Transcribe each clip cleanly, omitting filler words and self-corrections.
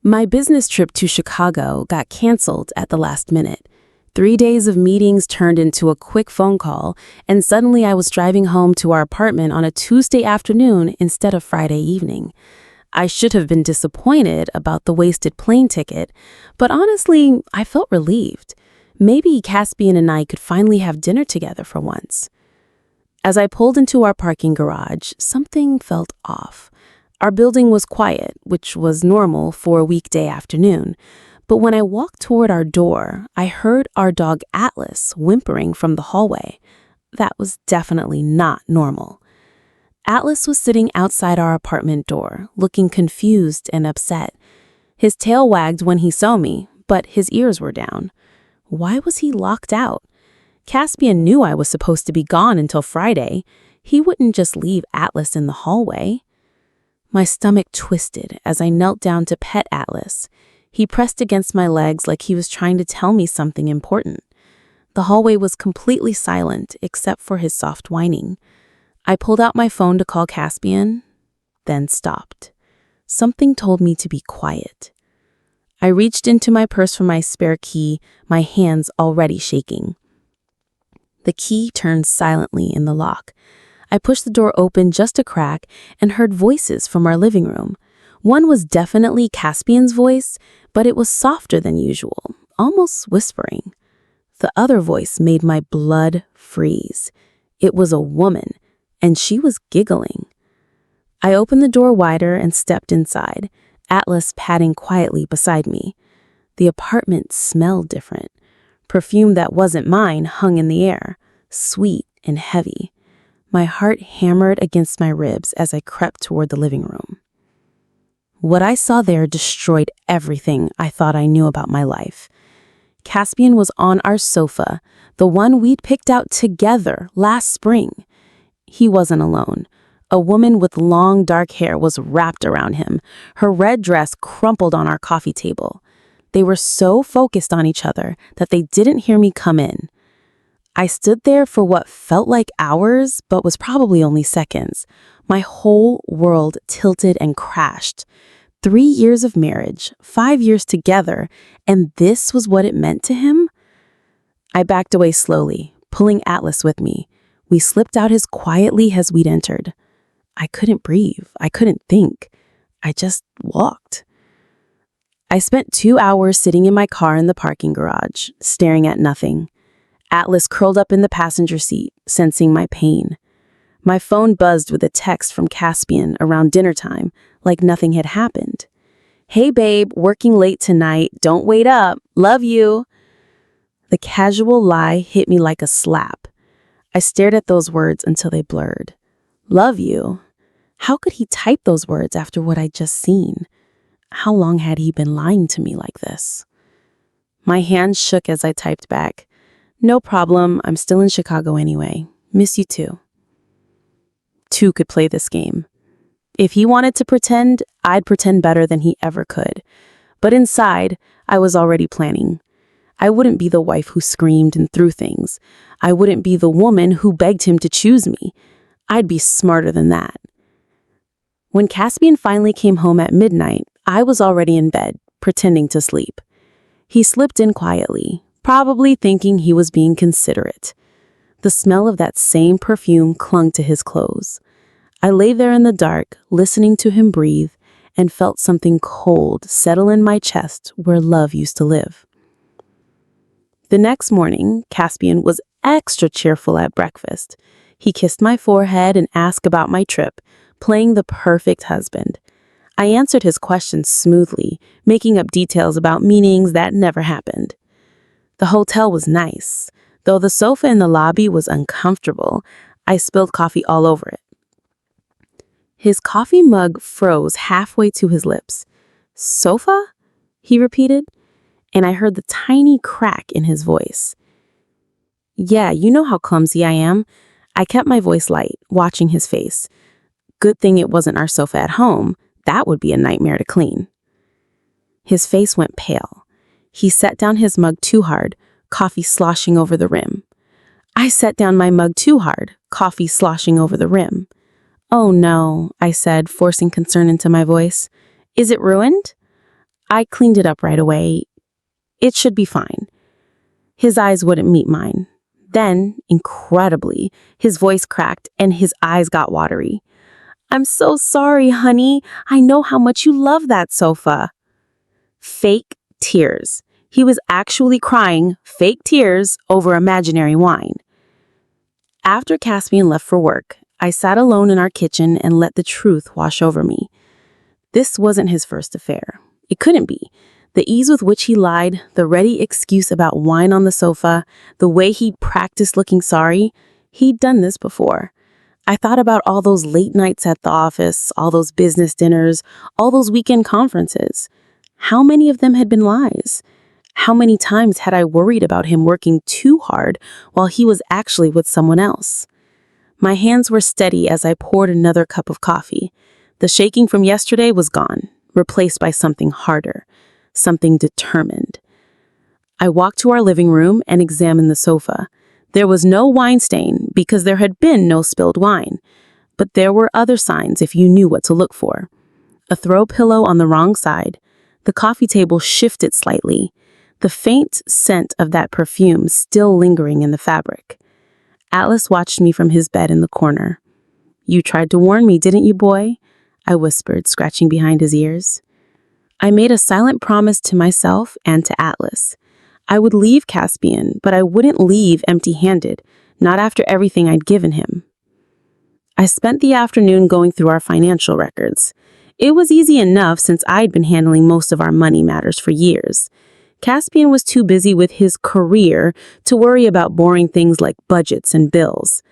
My business trip to Chicago got canceled at the last minute. 3 days of meetings turned into a quick phone call, and suddenly I was driving home to our apartment on a Tuesday afternoon instead of Friday evening. I should have been disappointed about the wasted plane ticket, but honestly, I felt relieved. Maybe Caspian and I could finally have dinner together for once. As I pulled into our parking garage, something felt off. Our building was quiet, which was normal for a weekday afternoon. But when I walked toward our door, I heard our dog Atlas whimpering from the hallway. That was definitely not normal. Atlas was sitting outside our apartment door, looking confused and upset. His tail wagged when he saw me, but his ears were down. Why was he locked out? Caspian knew I was supposed to be gone until Friday. He wouldn't just leave Atlas in the hallway. My stomach twisted as I knelt down to pet Atlas. He pressed against my legs like he was trying to tell me something important. The hallway was completely silent except for his soft whining. I pulled out my phone to call Caspian, then stopped. Something told me to be quiet. I reached into my purse for my spare key, my hands already shaking. The key turned silently in the lock. I pushed the door open just a crack and heard voices from our living room. One was definitely Caspian's voice, but it was softer than usual, almost whispering. The other voice made my blood freeze. It was a woman, and she was giggling. I opened the door wider and stepped inside, Atlas padding quietly beside me. The apartment smelled different. Perfume that wasn't mine hung in the air, sweet and heavy. My heart hammered against my ribs as I crept toward the living room. What I saw there destroyed everything I thought I knew about my life. Caspian was on our sofa, the one we'd picked out together last spring. He wasn't alone. A woman with long dark hair was wrapped around him, her red dress crumpled on our coffee table. They were so focused on each other that they didn't hear me come in. I stood there for what felt like hours, but was probably only seconds. My whole world tilted and crashed. 3 years of marriage, 5 years together, and this was what it meant to him? I backed away slowly, pulling Atlas with me. We slipped out as quietly as we'd entered. I couldn't breathe. I couldn't think. I just walked. I spent 2 hours sitting in my car in the parking garage, staring at nothing. Atlas curled up in the passenger seat, sensing my pain. My phone buzzed with a text from Caspian around dinner time, like nothing had happened. "Hey babe, working late tonight, don't wait up, love you." The casual lie hit me like a slap. I stared at those words until they blurred. Love you? How could he type those words after what I'd just seen? How long had he been lying to me like this? My hands shook as I typed back. "No problem, I'm still in Chicago anyway. Miss you too." Two could play this game. If he wanted to pretend, I'd pretend better than he ever could. But inside, I was already planning. I wouldn't be the wife who screamed and threw things. I wouldn't be the woman who begged him to choose me. I'd be smarter than that. When Caspian finally came home at midnight, I was already in bed, pretending to sleep. He slipped in quietly, probably thinking he was being considerate. The smell of that same perfume clung to his clothes. I lay there in the dark, listening to him breathe, and felt something cold settle in my chest where love used to live. The next morning, Caspian was extra cheerful at breakfast. He kissed my forehead and asked about my trip, playing the perfect husband. I answered his questions smoothly, making up details about meetings that never happened. The hotel was nice. Though the sofa in the lobby was uncomfortable, I spilled coffee all over it. His coffee mug froze halfway to his lips. "Sofa?" he repeated, and I heard the tiny crack in his voice. "Yeah, you know how clumsy I am." I kept my voice light, watching his face. Good thing it wasn't our sofa at home. That would be a nightmare to clean. His face went pale. He set down his mug too hard, coffee sloshing over the rim. I set down my mug too hard, coffee sloshing over the rim. "Oh no," I said, forcing concern into my voice. "Is it ruined?" I cleaned it up right away. It should be fine. His eyes wouldn't meet mine. Then, incredibly, his voice cracked and his eyes got watery. I'm so sorry, honey. I know how much you love that sofa. Fake tears. He was actually crying fake tears over imaginary wine. After Caspian left for work, I sat alone in our kitchen and let the truth wash over me. This wasn't his first affair. It couldn't be. The ease with which he lied, the ready excuse about wine on the sofa, the way he practiced looking sorry, he'd done this before. I thought about all those late nights at the office, all those business dinners, all those weekend conferences. How many of them had been lies? How many times had I worried about him working too hard while he was actually with someone else? My hands were steady as I poured another cup of coffee. The shaking from yesterday was gone, replaced by something harder, something determined. I walked to our living room and examined the sofa. There was no wine stain because there had been no spilled wine, but there were other signs if you knew what to look for. A throw pillow on the wrong side. The coffee table shifted slightly. The faint scent of that perfume still lingering in the fabric. Atlas watched me from his bed in the corner. You tried to warn me, didn't you, boy? I whispered, scratching behind his ears. I made a silent promise to myself and to Atlas. I would leave Caspian, but I wouldn't leave empty-handed, not after everything I'd given him. I spent the afternoon going through our financial records. It was easy enough since I'd been handling most of our money matters for years. Caspian was too busy with his career to worry about boring things like budgets and bills.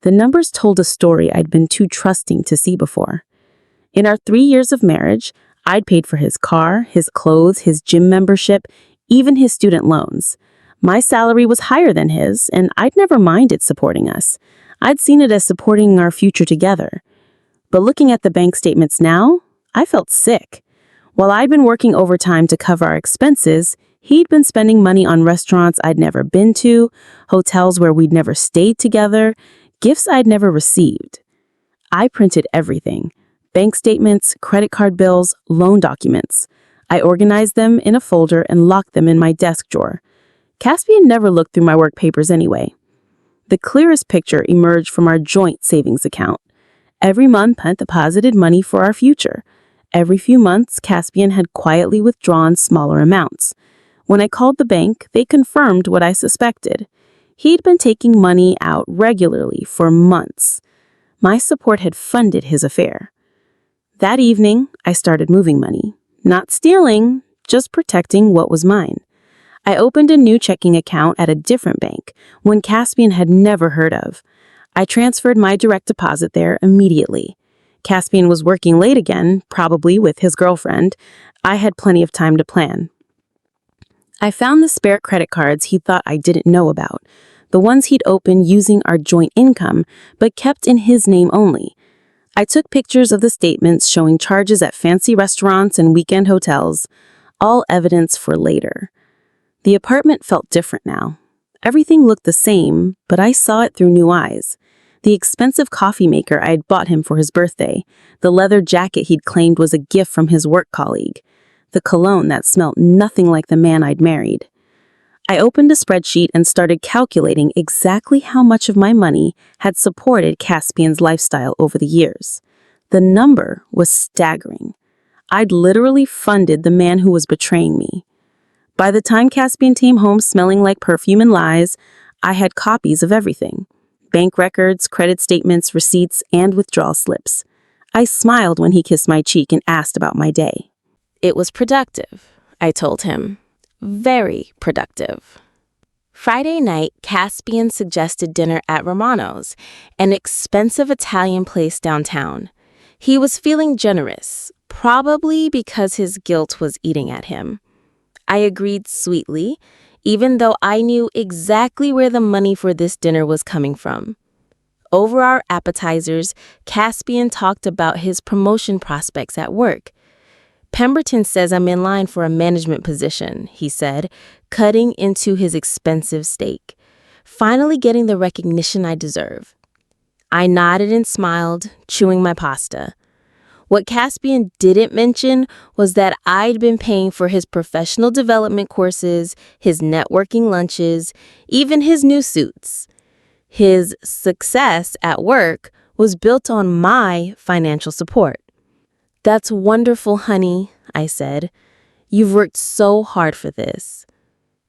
The numbers told a story I'd been too trusting to see before. In our 3 years of marriage, I'd paid for his car, his clothes, his gym membership, even his student loans. My salary was higher than his, and I'd never minded supporting us. I'd seen it as supporting our future together. But looking at the bank statements now, I felt sick. While I'd been working overtime to cover our expenses, he'd been spending money on restaurants I'd never been to, hotels where we'd never stayed together, gifts I'd never received. I printed everything: bank statements, credit card bills, loan documents. I organized them in a folder and locked them in my desk drawer. Caspian never looked through my work papers anyway. The clearest picture emerged from our joint savings account. Every month I deposited money for our future. Every few months, Caspian had quietly withdrawn smaller amounts. When I called the bank, they confirmed what I suspected. He'd been taking money out regularly for months. My support had funded his affair. That evening, I started moving money. Not stealing, just protecting what was mine. I opened a new checking account at a different bank, one Caspian had never heard of. I transferred my direct deposit there immediately. Caspian was working late again, probably with his girlfriend. I had plenty of time to plan. I found the spare credit cards he thought I didn't know about, the ones he'd opened using our joint income, but kept in his name only. I took pictures of the statements showing charges at fancy restaurants and weekend hotels, all evidence for later. The apartment felt different now. Everything looked the same, but I saw it through new eyes. The expensive coffee maker I had bought him for his birthday, the leather jacket he'd claimed was a gift from his work colleague, the cologne that smelled nothing like the man I'd married. I opened a spreadsheet and started calculating exactly how much of my money had supported Caspian's lifestyle over the years. The number was staggering. I'd literally funded the man who was betraying me. By the time Caspian came home smelling like perfume and lies, I had copies of everything: bank records, credit statements, receipts, and withdrawal slips. I smiled when he kissed my cheek and asked about my day. It was productive, I told him. Very productive. Friday night, Caspian suggested dinner at Romano's, an expensive Italian place downtown. He was feeling generous, probably because his guilt was eating at him. I agreed sweetly, even though I knew exactly where the money for this dinner was coming from. Over our appetizers, Caspian talked about his promotion prospects at work. Pemberton says I'm in line for a management position, he said, cutting into his expensive steak. Finally getting the recognition I deserve. I nodded and smiled, chewing my pasta. What Caspian didn't mention was that I'd been paying for his professional development courses, his networking lunches, even his new suits. His success at work was built on my financial support. "That's wonderful, honey," I said. "You've worked so hard for this."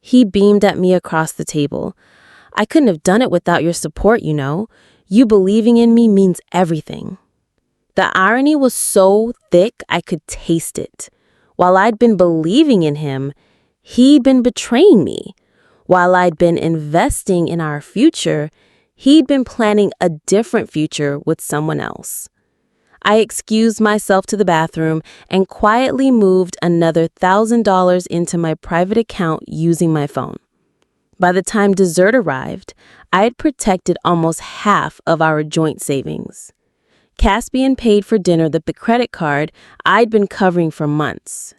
He beamed at me across the table. "I couldn't have done it without your support, you know. You believing in me means everything." The irony was so thick I could taste it. While I'd been believing in him, he'd been betraying me. While I'd been investing in our future, he'd been planning a different future with someone else. I excused myself to the bathroom and quietly moved another $1,000 into my private account using my phone. By the time dessert arrived, I had protected almost half of our joint savings. Caspian paid for dinner with the credit card I'd been covering for months.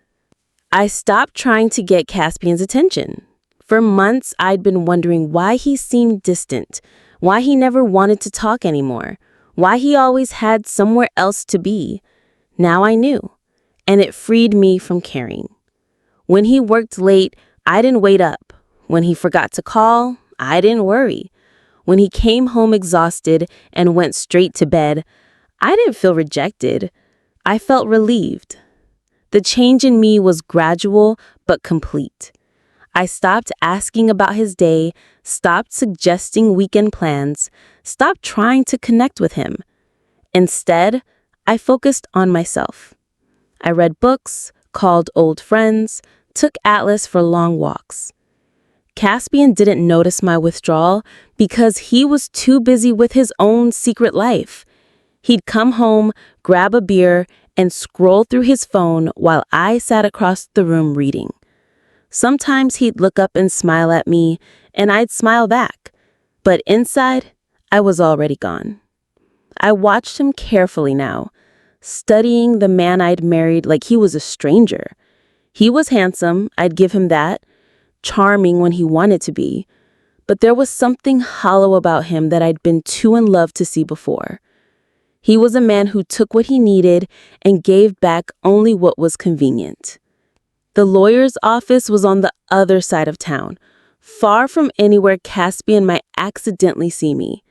I stopped trying to get Caspian's attention. For months, I'd been wondering why he seemed distant, why he never wanted to talk anymore, why he always had somewhere else to be. Now I knew, and it freed me from caring. When he worked late, I didn't wait up. When he forgot to call, I didn't worry. When he came home exhausted and went straight to bed, I didn't feel rejected. I felt relieved. The change in me was gradual but complete. I stopped asking about his day, stopped suggesting weekend plans, stopped trying to connect with him. Instead, I focused on myself. I read books, called old friends, took Atlas for long walks. Caspian didn't notice my withdrawal because he was too busy with his own secret life. He'd come home, grab a beer, and scroll through his phone while I sat across the room reading. Sometimes he'd look up and smile at me, and I'd smile back. But inside, I was already gone. I watched him carefully now, studying the man I'd married like he was a stranger. He was handsome, I'd give him that, charming when he wanted to be. But there was something hollow about him that I'd been too in love to see before. He was a man who took what he needed and gave back only what was convenient. The lawyer's office was on the other side of town, far from anywhere Caspian might accidentally see me.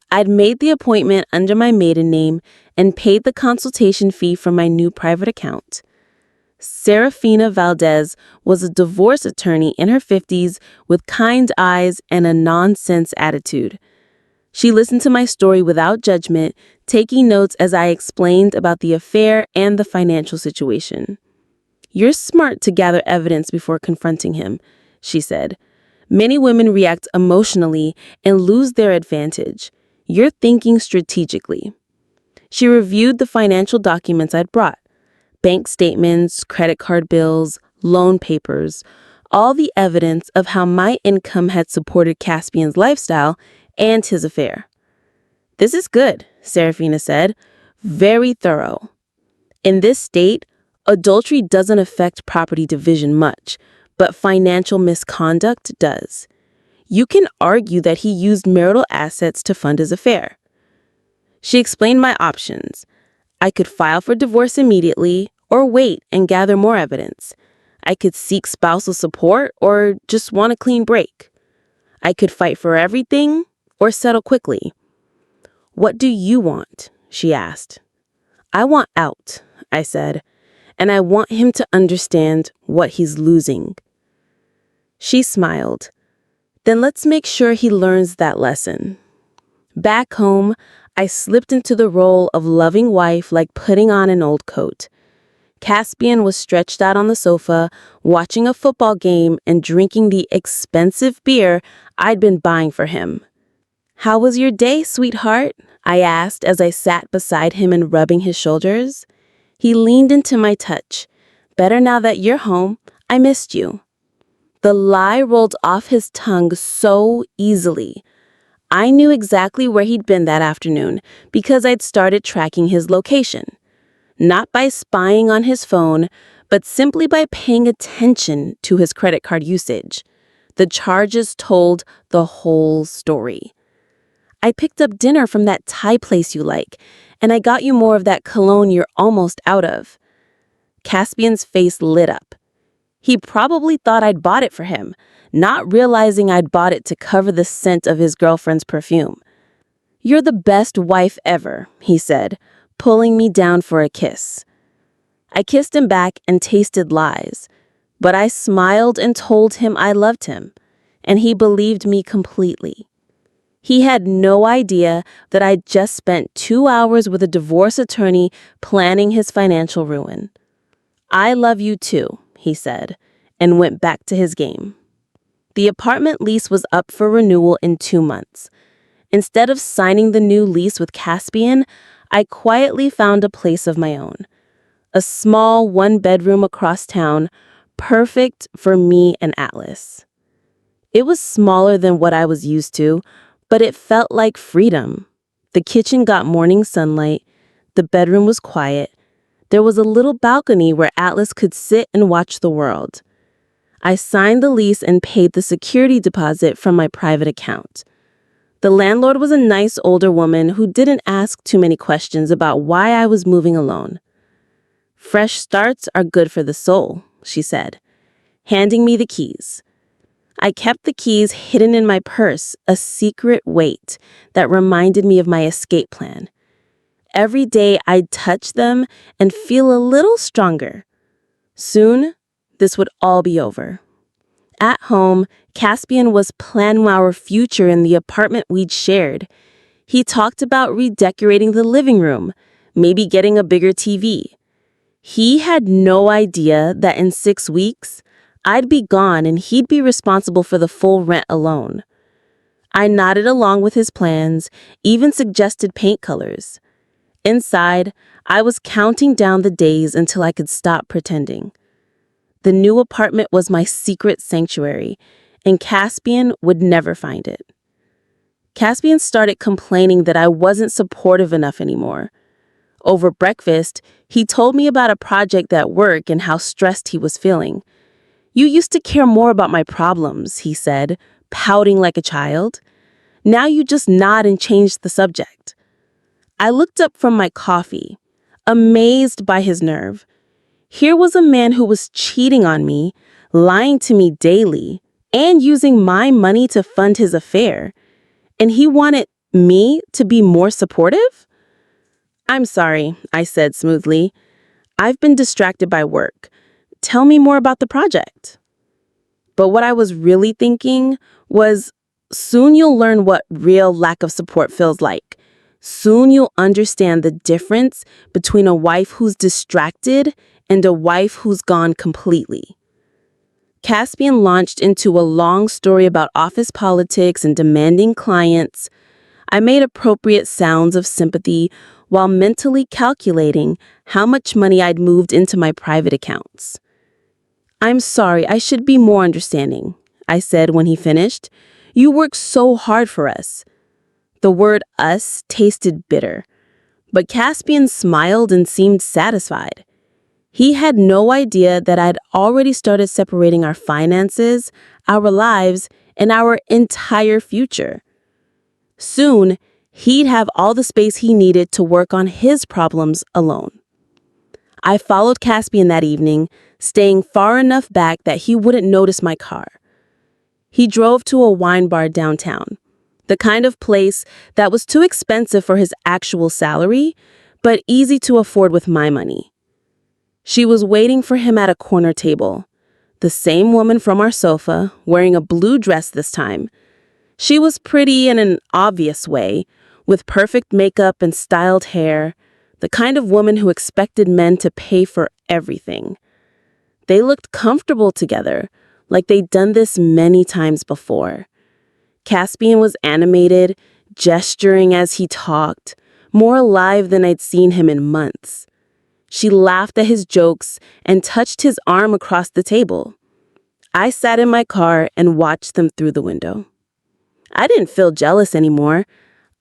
I'd made the appointment under my maiden name and paid the consultation fee from my new private account. Serafina Valdez was a divorce attorney in her 50s with kind eyes and a nonsense attitude. She listened to my story without judgment, taking notes as I explained about the affair and the financial situation. "You're smart to gather evidence before confronting him," she said. "Many women react emotionally and lose their advantage. You're thinking strategically." She reviewed the financial documents I'd brought. Bank statements, credit card bills, loan papers, all the evidence of how my income had supported Caspian's lifestyle and his affair. "This is good," Serafina said. "Very thorough. In this state, adultery doesn't affect property division much, but financial misconduct does. You can argue that he used marital assets to fund his affair." She explained my options. I could file for divorce immediately or wait and gather more evidence. I could seek spousal support or just want a clean break. I could fight for everything or settle quickly. "What do you want?" she asked. "I want out," I said, "and I want him to understand what he's losing." She smiled. "Then let's make sure he learns that lesson." Back home, I slipped into the role of loving wife like putting on an old coat. Caspian was stretched out on the sofa, watching a football game and drinking the expensive beer I'd been buying for him. "How was your day, sweetheart?" I asked as I sat beside him and rubbing his shoulders. He leaned into my touch. "Better now that you're home. I missed you." The lie rolled off his tongue so easily. I knew exactly where he'd been that afternoon because I'd started tracking his location. Not by spying on his phone, but simply by paying attention to his credit card usage. The charges told the whole story. "I picked up dinner from that Thai place you like, And I got you more of that cologne you're almost out of. Caspian's face lit up. He probably thought I'd bought it for him, not realizing I'd bought it to cover the scent of his girlfriend's perfume. "You're the best wife ever," he said, pulling me down for a kiss. I kissed him back and tasted lies, but I smiled and told him I loved him, and he believed me completely. He had no idea that I'd just spent 2 hours with a divorce attorney planning his financial ruin. "I love you too," he said, and went back to his game. The apartment lease was up for renewal in 2 months. Instead of signing the new lease with Caspian, I quietly found a place of my own. A small 1-bedroom across town, perfect for me and Atlas. It was smaller than what I was used to, but it felt like freedom. The kitchen got morning sunlight. The bedroom was quiet. There was a little balcony where Atlas could sit and watch the world. I signed the lease and paid the security deposit from my private account. The landlord was a nice older woman who didn't ask too many questions about why I was moving alone. "Fresh starts are good for the soul," she said, handing me the keys. I kept the keys hidden in my purse, a secret weight that reminded me of my escape plan. Every day I'd touch them and feel a little stronger. Soon, this would all be over. At home, Caspian was planning our future in the apartment we'd shared. He talked about redecorating the living room, maybe getting a bigger TV. He had no idea that in 6 weeks, I'd be gone and he'd be responsible for the full rent alone. I nodded along with his plans, even suggested paint colors. Inside, I was counting down the days until I could stop pretending. The new apartment was my secret sanctuary, and Caspian would never find it. Caspian started complaining that I wasn't supportive enough anymore. Over breakfast, he told me about a project at work and how stressed he was feeling. "You used to care more about my problems," he said, pouting like a child. "Now you just nod and change the subject." I looked up from my coffee, amazed by his nerve. Here was a man who was cheating on me, lying to me daily, and using my money to fund his affair. And he wanted me to be more supportive? "I'm sorry," I said smoothly. "I've been distracted by work. Tell me more about the project." But what I was really thinking was, soon you'll learn what real lack of support feels like. Soon you'll understand the difference between a wife who's distracted and a wife who's gone completely. Caspian launched into a long story about office politics and demanding clients. I made appropriate sounds of sympathy while mentally calculating how much money I'd moved into my private accounts. "I'm sorry, I should be more understanding," I said when he finished. "You work so hard for us." The word "us" tasted bitter, but Caspian smiled and seemed satisfied. He had no idea that I'd already started separating our finances, our lives, and our entire future. Soon, he'd have all the space he needed to work on his problems alone. I followed Caspian that evening, staying far enough back that he wouldn't notice my car. He drove to a wine bar downtown, the kind of place that was too expensive for his actual salary, but easy to afford with my money. She was waiting for him at a corner table, the same woman from our sofa, wearing a blue dress this time. She was pretty in an obvious way, with perfect makeup and styled hair, the kind of woman who expected men to pay for everything. They looked comfortable together, like they'd done this many times before. Caspian was animated, gesturing as he talked, more alive than I'd seen him in months. She laughed at his jokes and touched his arm across the table. I sat in my car and watched them through the window. I didn't feel jealous anymore.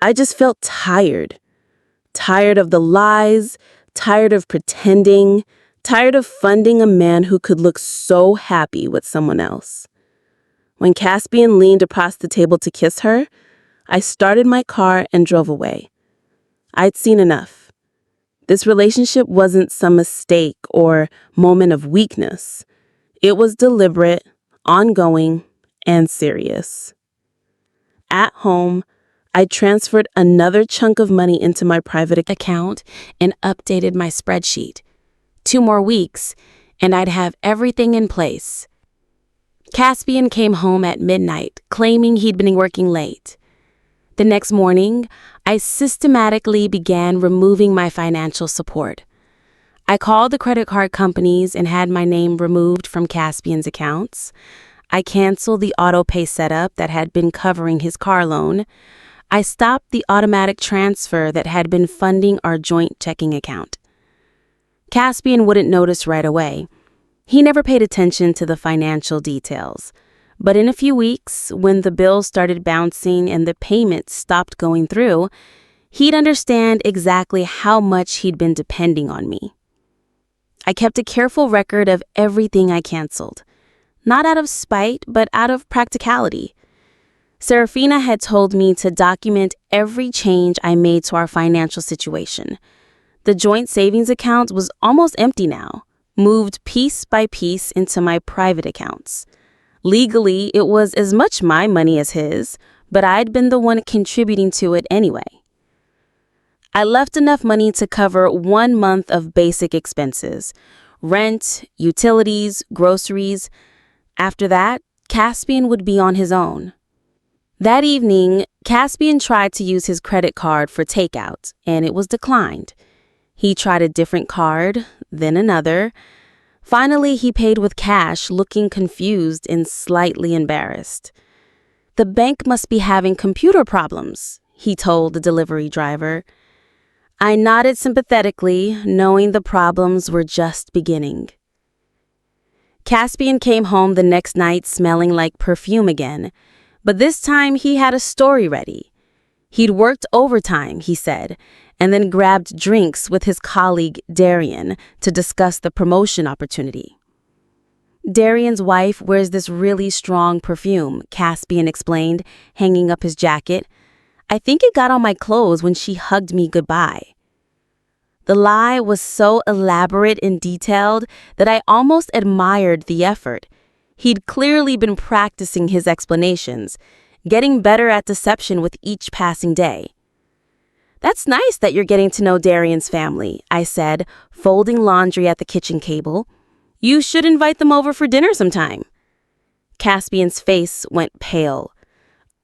I just felt tired. Tired of the lies, tired of pretending, tired of funding a man who could look so happy with someone else. When Caspian leaned across the table to kiss her, I started my car and drove away. I'd seen enough. This relationship wasn't some mistake or moment of weakness. It was deliberate, ongoing, and serious. At home, I transferred another chunk of money into my private account and updated my spreadsheet. 2 more weeks, and I'd have everything in place. Caspian came home at midnight, claiming he'd been working late. The next morning, I systematically began removing my financial support. I called the credit card companies and had my name removed from Caspian's accounts. I canceled the auto pay setup that had been covering his car loan. I stopped the automatic transfer that had been funding our joint checking account. Caspian wouldn't notice right away. He never paid attention to the financial details. But in a few weeks, when the bills started bouncing and the payments stopped going through, he'd understand exactly how much he'd been depending on me. I kept a careful record of everything I canceled, not out of spite, but out of practicality. Serafina had told me to document every change I made to our financial situation. The joint savings account was almost empty now, moved piece by piece into my private accounts. Legally, it was as much my money as his, but I'd been the one contributing to it anyway. I left enough money to cover 1 month of basic expenses: rent, utilities, groceries. After that, Caspian would be on his own. That evening, Caspian tried to use his credit card for takeout, and it was declined. He tried a different card, then another. Finally, he paid with cash, looking confused and slightly embarrassed. "The bank must be having computer problems," he told the delivery driver. I nodded sympathetically, knowing the problems were just beginning. Caspian came home the next night smelling like perfume again, but this time he had a story ready. He'd worked overtime, he said, and then grabbed drinks with his colleague Darian to discuss the promotion opportunity. Darian's wife wears this really strong perfume, Caspian explained, hanging up his jacket. I think it got on my clothes when she hugged me goodbye. The lie was so elaborate and detailed that I almost admired the effort. He'd clearly been practicing his explanations, getting better at deception with each passing day. "That's nice that you're getting to know Darian's family," I said, folding laundry at the kitchen table. "You should invite them over for dinner sometime." Caspian's face went pale.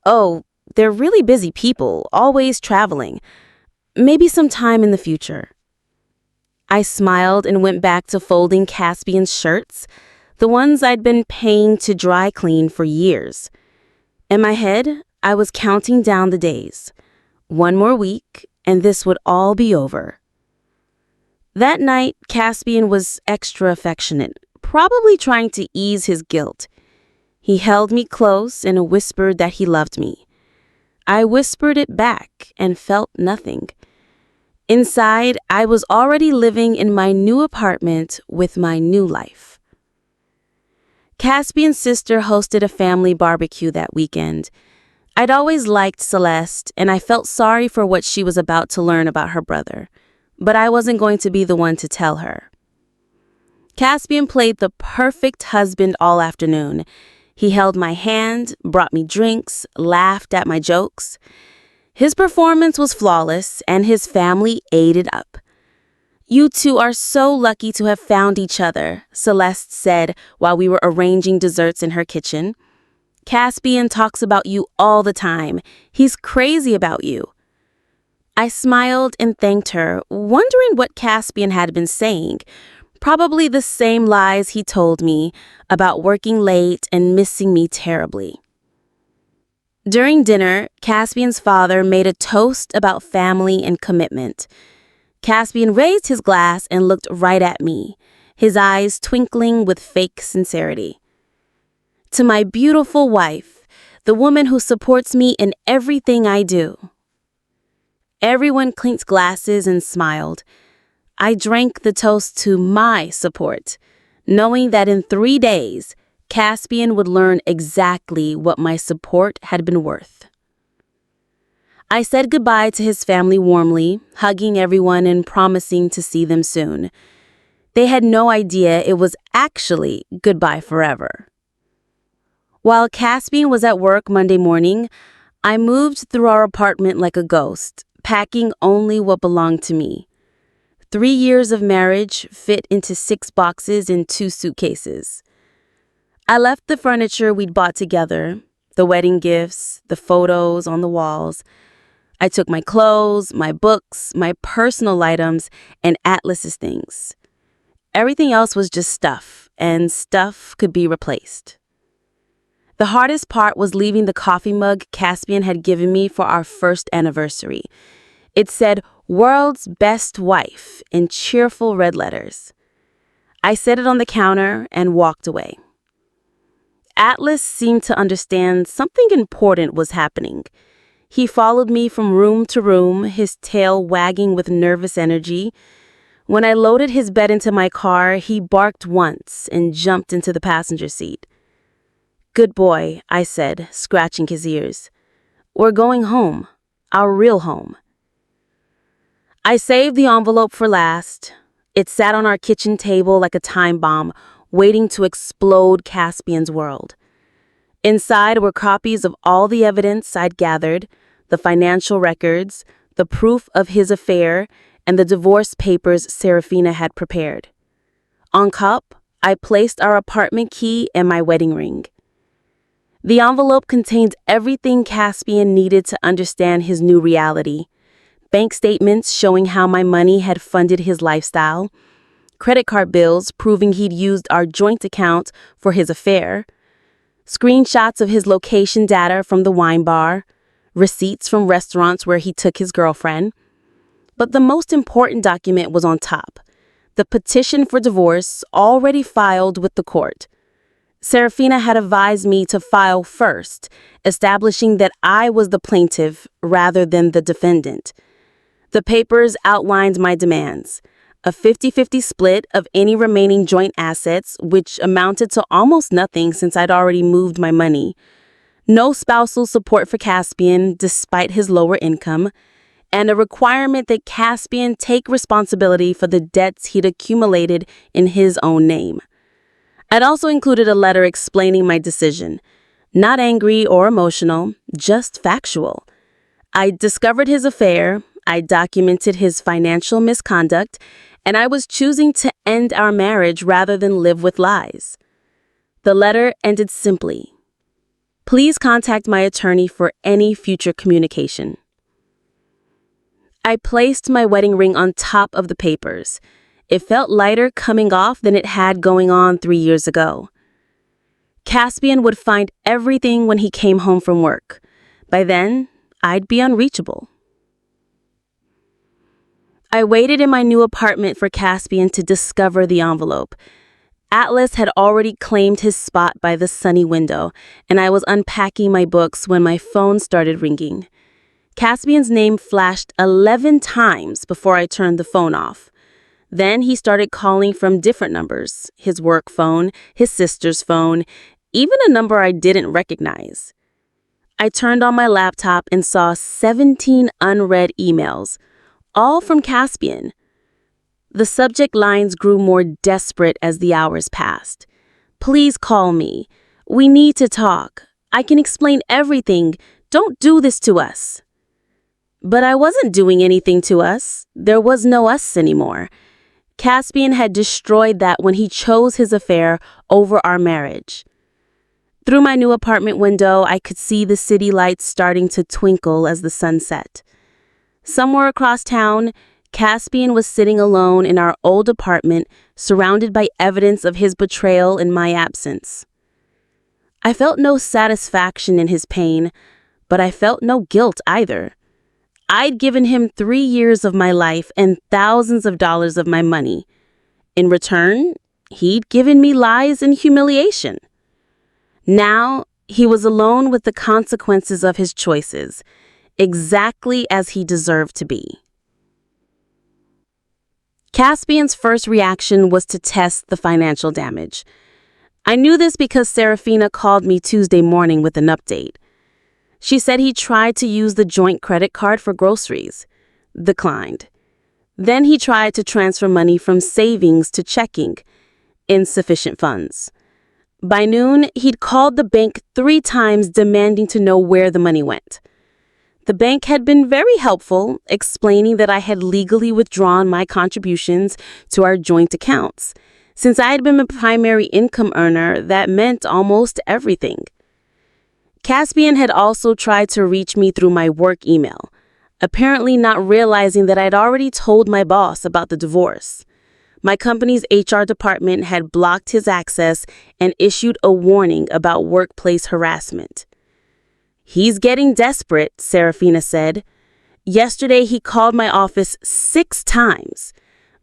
"Oh, they're really busy people, always traveling. Maybe sometime in the future." I smiled and went back to folding Caspian's shirts, the ones I'd been paying to dry clean for years. In my head, I was counting down the days. 1 more week, and this would all be over. That night, Caspian was extra affectionate, probably trying to ease his guilt. He held me close and whispered that he loved me. I whispered it back and felt nothing. Inside, I was already living in my new apartment with my new life. Caspian's sister hosted a family barbecue that weekend. I'd always liked Celeste, and I felt sorry for what she was about to learn about her brother, but I wasn't going to be the one to tell her. Caspian played the perfect husband all afternoon. He held my hand, brought me drinks, laughed at my jokes. His performance was flawless, and his family ate it up. "You two are so lucky to have found each other," Celeste said while we were arranging desserts in her kitchen. "Caspian talks about you all the time. He's crazy about you." I smiled and thanked her, wondering what Caspian had been saying. Probably the same lies he told me about working late and missing me terribly. During dinner, Caspian's father made a toast about family and commitment. Caspian raised his glass and looked right at me, his eyes twinkling with fake sincerity. "To my beautiful wife, the woman who supports me in everything I do." Everyone clinked glasses and smiled. I drank the toast to my support, knowing that in 3 days, Caspian would learn exactly what my support had been worth. I said goodbye to his family warmly, hugging everyone and promising to see them soon. They had no idea it was actually goodbye forever. While Caspian was at work Monday morning, I moved through our apartment like a ghost, packing only what belonged to me. 3 years of marriage fit into 6 boxes and 2 suitcases. I left the furniture we'd bought together, the wedding gifts, the photos on the walls. I took my clothes, my books, my personal items, and Atlas's things. Everything else was just stuff, and stuff could be replaced. The hardest part was leaving the coffee mug Caspian had given me for our first anniversary. It said, "World's Best Wife," in cheerful red letters. I set it on the counter and walked away. Atlas seemed to understand something important was happening. He followed me from room to room, his tail wagging with nervous energy. When I loaded his bed into my car, he barked once and jumped into the passenger seat. "Good boy," I said, scratching his ears. "We're going home, our real home." I saved the envelope for last. It sat on our kitchen table like a time bomb, waiting to explode Caspian's world. Inside were copies of all the evidence I'd gathered, the financial records, the proof of his affair, and the divorce papers Serafina had prepared. On top, I placed our apartment key and my wedding ring. The envelope contained everything Caspian needed to understand his new reality. Bank statements showing how my money had funded his lifestyle, credit card bills proving he'd used our joint account for his affair, screenshots of his location data from the wine bar, receipts from restaurants where he took his girlfriend. But the most important document was on top, the petition for divorce already filed with the court. Serafina had advised me to file first, establishing that I was the plaintiff rather than the defendant. The papers outlined my demands: a 50-50 split of any remaining joint assets, which amounted to almost nothing since I'd already moved my money, no spousal support for Caspian despite his lower income, and a requirement that Caspian take responsibility for the debts he'd accumulated in his own name. I'd also included a letter explaining my decision. Not angry or emotional, just factual. I discovered his affair, I documented his financial misconduct, and I was choosing to end our marriage rather than live with lies. The letter ended simply: "Please contact my attorney for any future communication." I placed my wedding ring on top of the papers. It felt lighter coming off than it had going on 3 years ago. Caspian would find everything when he came home from work. By then, I'd be unreachable. I waited in my new apartment for Caspian to discover the envelope. Atlas had already claimed his spot by the sunny window, and I was unpacking my books when my phone started ringing. Caspian's name flashed 11 times before I turned the phone off. Then he started calling from different numbers: his work phone, his sister's phone, even a number I didn't recognize. I turned on my laptop and saw 17 unread emails, all from Caspian. The subject lines grew more desperate as the hours passed. "Please call me. We need to talk. I can explain everything. Don't do this to us." But I wasn't doing anything to us. There was no us anymore. Caspian had destroyed that when he chose his affair over our marriage. Through my new apartment window, I could see the city lights starting to twinkle as the sun set. Somewhere across town, Caspian was sitting alone in our old apartment, surrounded by evidence of his betrayal in my absence. I felt no satisfaction in his pain, but I felt no guilt either. I'd given him 3 years of my life and thousands of dollars of my money. In return, he'd given me lies and humiliation. Now, he was alone with the consequences of his choices, exactly as he deserved to be. Caspian's first reaction was to test the financial damage. I knew this because Serafina called me Tuesday morning with an update. She said he tried to use the joint credit card for groceries. Declined. Then he tried to transfer money from savings to checking. Insufficient funds. By noon, he'd called the bank 3 times demanding to know where the money went. The bank had been very helpful, explaining that I had legally withdrawn my contributions to our joint accounts. Since I had been a primary income earner, that meant almost everything. Caspian had also tried to reach me through my work email, apparently not realizing that I'd already told my boss about the divorce. My company's HR department had blocked his access and issued a warning about workplace harassment. "He's getting desperate," Serafina said. "Yesterday he called my office 6 times.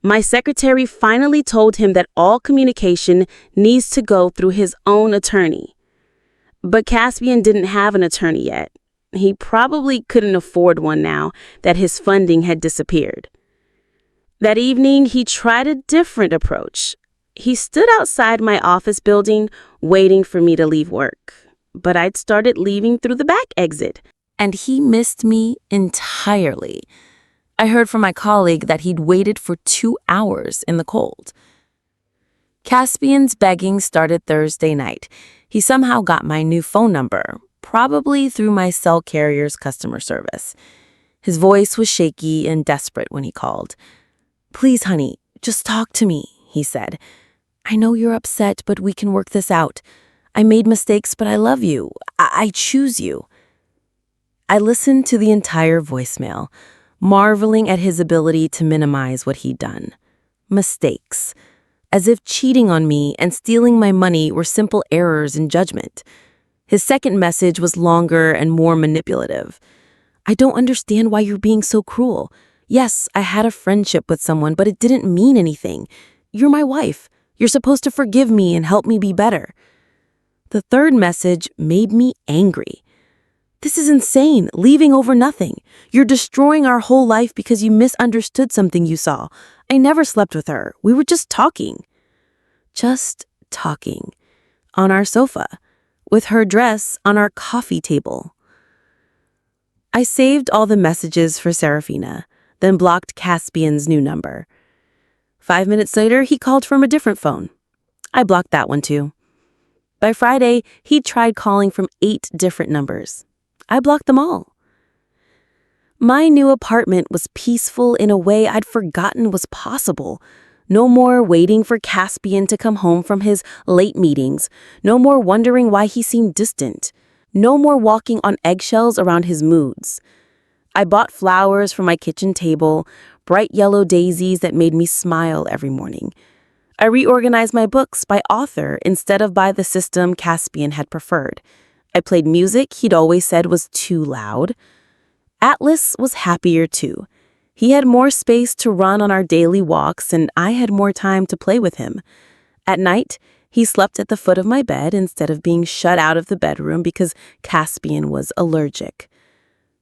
My secretary finally told him that all communication needs to go through his own attorney." But Caspian didn't have an attorney yet. He probably couldn't afford one now that his funding had disappeared. That evening, he tried a different approach. He stood outside my office building, waiting for me to leave work. But I'd started leaving through the back exit. And he missed me entirely. I heard from my colleague that he'd waited for 2 hours in the cold. Caspian's begging started Thursday night. He somehow got my new phone number, probably through my cell carrier's customer service. His voice was shaky and desperate when he called. "Please, honey, just talk to me," he said. "I know you're upset, but we can work this out. I made mistakes, but I love you. I choose you." I listened to the entire voicemail, marveling at his ability to minimize what he'd done. Mistakes. As if cheating on me and stealing my money were simple errors in judgment. His second message was longer and more manipulative. "I don't understand why you're being so cruel. Yes, I had a friendship with someone, but it didn't mean anything. You're my wife. You're supposed to forgive me and help me be better." The third message made me angry. "This is insane, leaving over nothing. You're destroying our whole life because you misunderstood something you saw. I never slept with her. We were just talking." Just talking. On our sofa. With her dress on our coffee table. I saved all the messages for Serafina, then blocked Caspian's new number. 5 minutes later, he called from a different phone. I blocked that one too. By Friday, he'd tried calling from 8 different numbers. I blocked them all. My new apartment was peaceful in a way I'd forgotten was possible. No more waiting for Caspian to come home from his late meetings. No more wondering why he seemed distant. No more walking on eggshells around his moods. I bought flowers for my kitchen table, bright yellow daisies that made me smile every morning. I reorganized my books by author instead of by the system Caspian had preferred. I played music he'd always said was too loud. Atlas was happier too. He had more space to run on our daily walks, and I had more time to play with him. At night, he slept at the foot of my bed instead of being shut out of the bedroom because Caspian was allergic.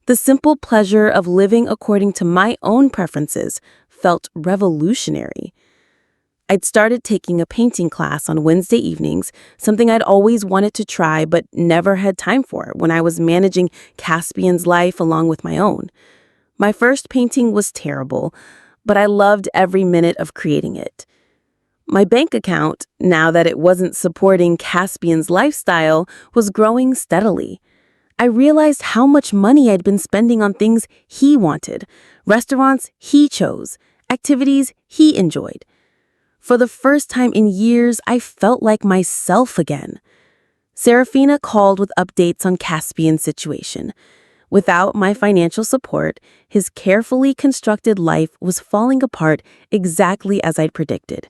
The simple pleasure of living according to my own preferences felt revolutionary. I'd started taking a painting class on Wednesday evenings, something I'd always wanted to try but never had time for when I was managing Caspian's life along with my own. My first painting was terrible, but I loved every minute of creating it. My bank account, now that it wasn't supporting Caspian's lifestyle, was growing steadily. I realized how much money I'd been spending on things he wanted, restaurants he chose, activities he enjoyed. For the first time in years, I felt like myself again. Serafina called with updates on Caspian's situation. Without my financial support, his carefully constructed life was falling apart exactly as I'd predicted.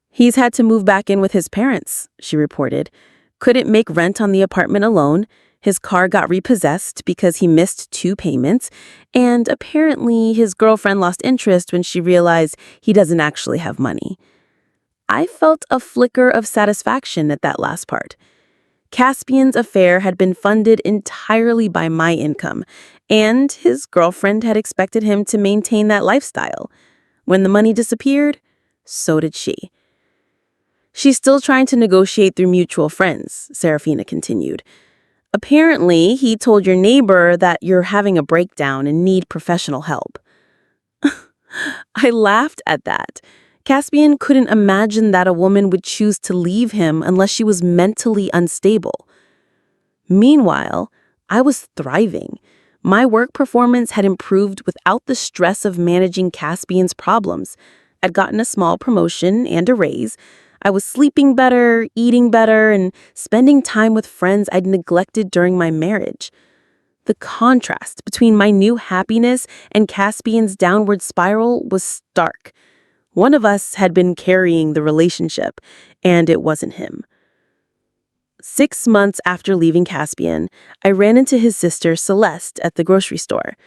"He's had to move back in with his parents," she reported. "Couldn't make rent on the apartment alone. His car got repossessed because he missed 2 payments, and apparently his girlfriend lost interest when she realized he doesn't actually have money." I felt a flicker of satisfaction at that last part. Caspian's affair had been funded entirely by my income, and his girlfriend had expected him to maintain that lifestyle. When the money disappeared, so did she. "She's still trying to negotiate through mutual friends," Serafina continued. Apparently, he told your neighbor that you're having a breakdown and need professional help. I laughed at that. Caspian couldn't imagine that a woman would choose to leave him unless she was mentally unstable. Meanwhile, I was thriving. My work performance had improved without the stress of managing Caspian's problems. I'd gotten a small promotion and a raise. I was sleeping better, eating better, and spending time with friends I'd neglected during my marriage. The contrast between my new happiness and Caspian's downward spiral was stark. One of us had been carrying the relationship, and it wasn't him. 6 months after leaving Caspian, I ran into his sister Celeste at the grocery store.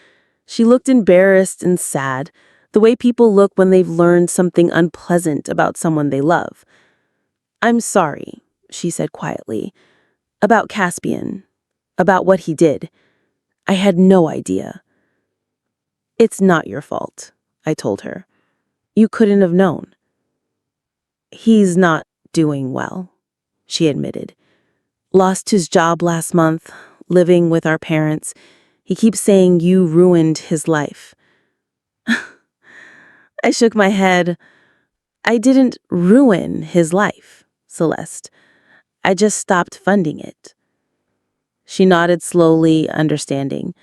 She looked embarrassed and sad, the way people look when they've learned something unpleasant about someone they love. "I'm sorry," she said quietly, "about Caspian, about what he did. I had no idea." "It's not your fault," I told her. "You couldn't have known." "He's not doing well," she admitted. "Lost his job last month, living with our parents. He keeps saying you ruined his life." I shook my head. "I didn't ruin his life, Celeste. I just stopped funding it." She nodded slowly, understanding.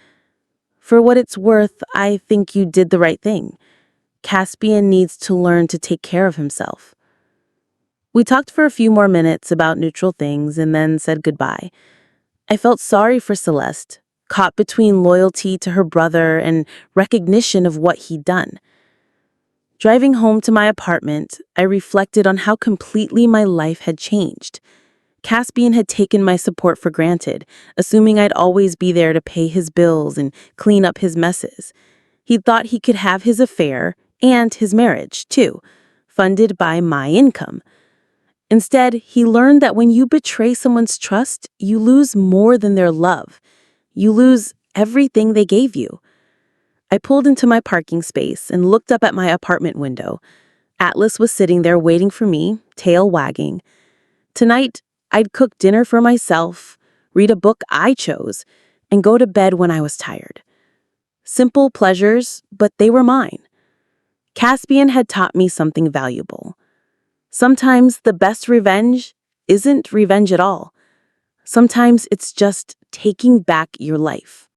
"For what it's worth, I think you did the right thing. Caspian needs to learn to take care of himself." We talked for a few more minutes about neutral things and then said goodbye. I felt sorry for Celeste, caught between loyalty to her brother and recognition of what he'd done. Driving home to my apartment, I reflected on how completely my life had changed. Caspian had taken my support for granted, assuming I'd always be there to pay his bills and clean up his messes. He thought he could have his affair and his marriage, too, funded by my income. Instead, he learned that when you betray someone's trust, you lose more than their love. You lose everything they gave you. I pulled into my parking space and looked up at my apartment window. Atlas was sitting there waiting for me, tail wagging. Tonight, I'd cook dinner for myself, read a book I chose, and go to bed when I was tired. Simple pleasures, but they were mine. Caspian had taught me something valuable. Sometimes the best revenge isn't revenge at all. Sometimes it's just taking back your life.